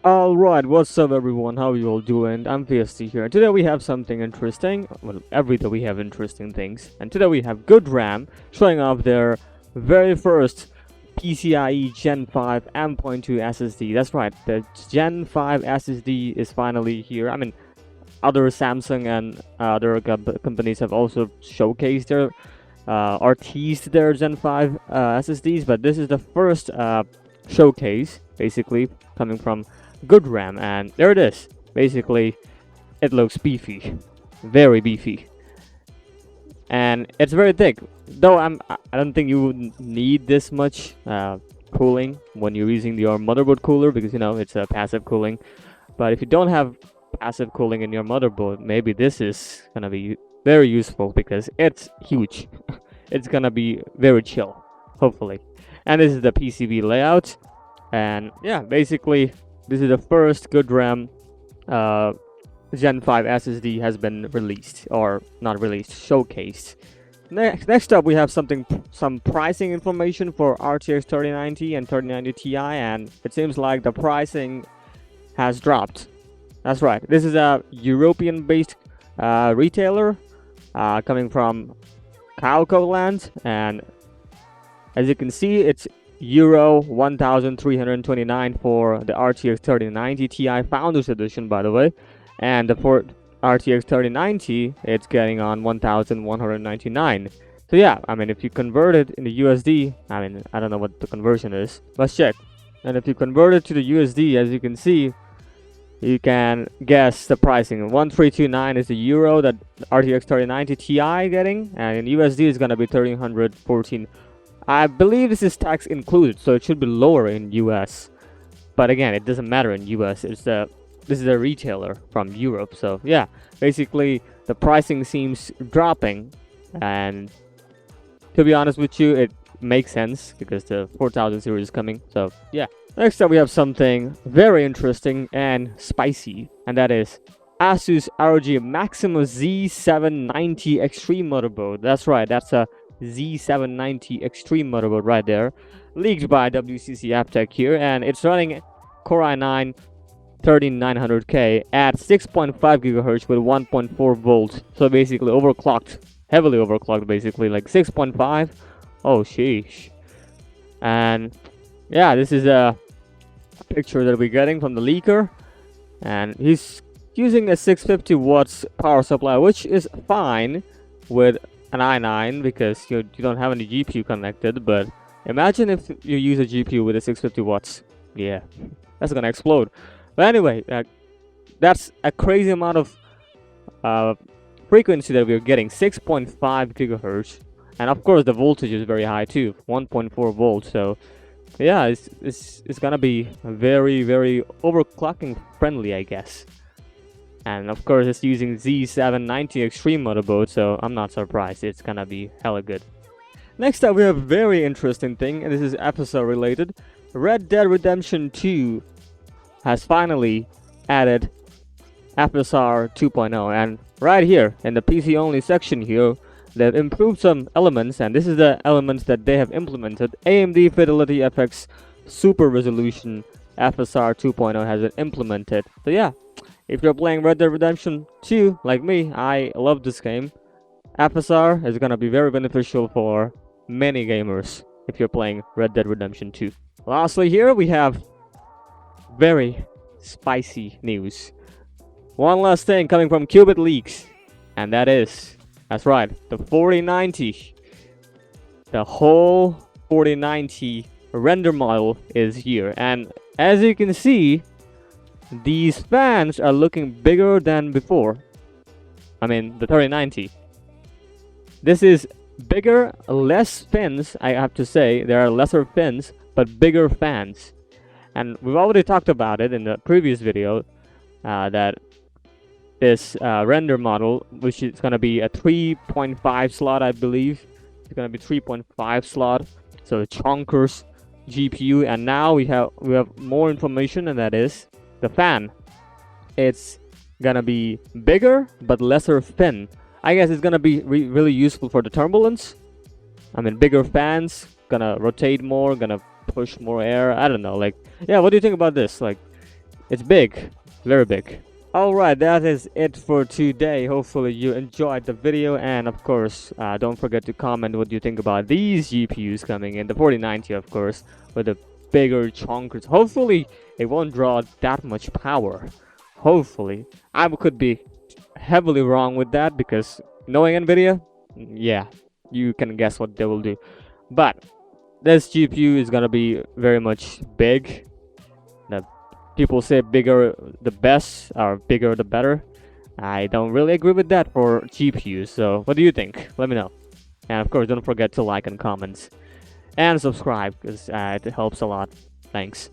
Alright, what's up everyone, how you all doing? I'm VST here, and today we have something interesting. Well, every day we have interesting things, and today we have Good RAM showing off their very first PCIe Gen 5 M.2 SSD. That's right, the Gen 5 SSD is finally here. I mean, other Samsung and other companies have also showcased their or teased their Gen 5 SSDs, but this is the first showcase, basically, coming from Good RAM, and there it is. Basically, it looks beefy, very beefy, and it's very thick. Though I don't think you would need this much cooling when you're using your motherboard cooler, because you know it's a passive cooling. But if you don't have passive cooling in your motherboard, maybe this is gonna be very useful because it's huge. It's gonna be very chill, hopefully. And this is the PCB layout, and yeah, basically this is the first Good RAM Gen 5 SSD has been released, or not released, showcased. Next up, we have some pricing information for RTX 3090 and 3090 Ti, and it seems like the pricing has dropped. That's right. This is a European-based retailer coming from Calco land, and as you can see, it's Euro 1,329 for the RTX 3090 Ti Founders Edition, by the way, and for RTX 3090, it's getting on 1,199. So yeah, I mean, if you convert it into USD, I mean, I don't know what the conversion is. Let's check. And if you convert it to the USD, as you can see, you can guess the pricing. 1,329 is the euro that RTX 3090 Ti getting, and in USD is gonna be 1,314. I believe this is tax included, so it should be lower in US. But again, it doesn't matter in US. This is a retailer from Europe, so yeah, basically the pricing seems dropping, and to be honest with you, it makes sense because the 4000 series is coming. So yeah. Next up, we have something very interesting and spicy, and that is ASUS ROG Maximus Z790 Extreme motherboard. That's right, that's a Z790 Extreme motherboard right there, leaked by WCC AppTech here, and it's running Core i9 13900K at 6.5 GHz with 1.4 volts. So basically overclocked, heavily overclocked, basically like 6.5. Oh sheesh. And yeah, this is a picture that we're getting from the leaker, and he's using a 650 watts power supply, which is fine with an i9 because you don't have any GPU connected. But imagine if you use a GPU with a 650 watts. Yeah, that's gonna explode. But anyway, that's a crazy amount of frequency that we're getting, 6.5 gigahertz, and of course the voltage is very high too, 1.4 volts. So yeah, it's gonna be very overclocking friendly, I guess. And of course it's using Z790 Extreme motherboard, so I'm not surprised. It's gonna be hella good. Next up, we have a very interesting thing, and this is FSR related. Red Dead Redemption 2 has finally added FSR 2.0, and right here in the PC only section here, they've improved some elements, and this is the elements that they have implemented. AMD Fidelity FX Super Resolution FSR 2.0 has been implemented. So yeah, if you're playing Red Dead Redemption 2 like me, I love this game. FSR is gonna be very beneficial for many gamers if you're playing Red Dead Redemption 2. Lastly, here we have very spicy news. One last thing coming from Qubit Leaks, and that is, that's right, the 4090. The whole 4090 render model is here, and as you can see, these fans are looking bigger than before. I mean, the 3090. This is bigger, less fins, I have to say. There are lesser fins, but bigger fans. And we've already talked about it in the previous video, that this render model, which is going to be a 3.5 slot, I believe. It's going to be 3.5 slot, so chonkers GPU. And now we have more information, and that is the fan. It's gonna be bigger but lesser fin. I guess it's gonna be really useful for the turbulence. I mean, bigger fans, gonna rotate more, gonna push more air. I don't know, like, yeah, what do you think about this? Like, It's big, very big. Alright, that is it for today. Hopefully you enjoyed the video, and of course, don't forget to comment what you think about these GPUs coming in. The 4090, of course, with the bigger chunkers. Hopefully, it won't draw that much power. Hopefully. I could be heavily wrong with that, because knowing NVIDIA, yeah, you can guess what they will do. But this GPU is gonna be very much big. The people say bigger the best, or bigger the better. I don't really agree with that for GPUs. So what do you think? Let me know. And of course, don't forget to like and comment and subscribe, because it helps a lot. Thanks.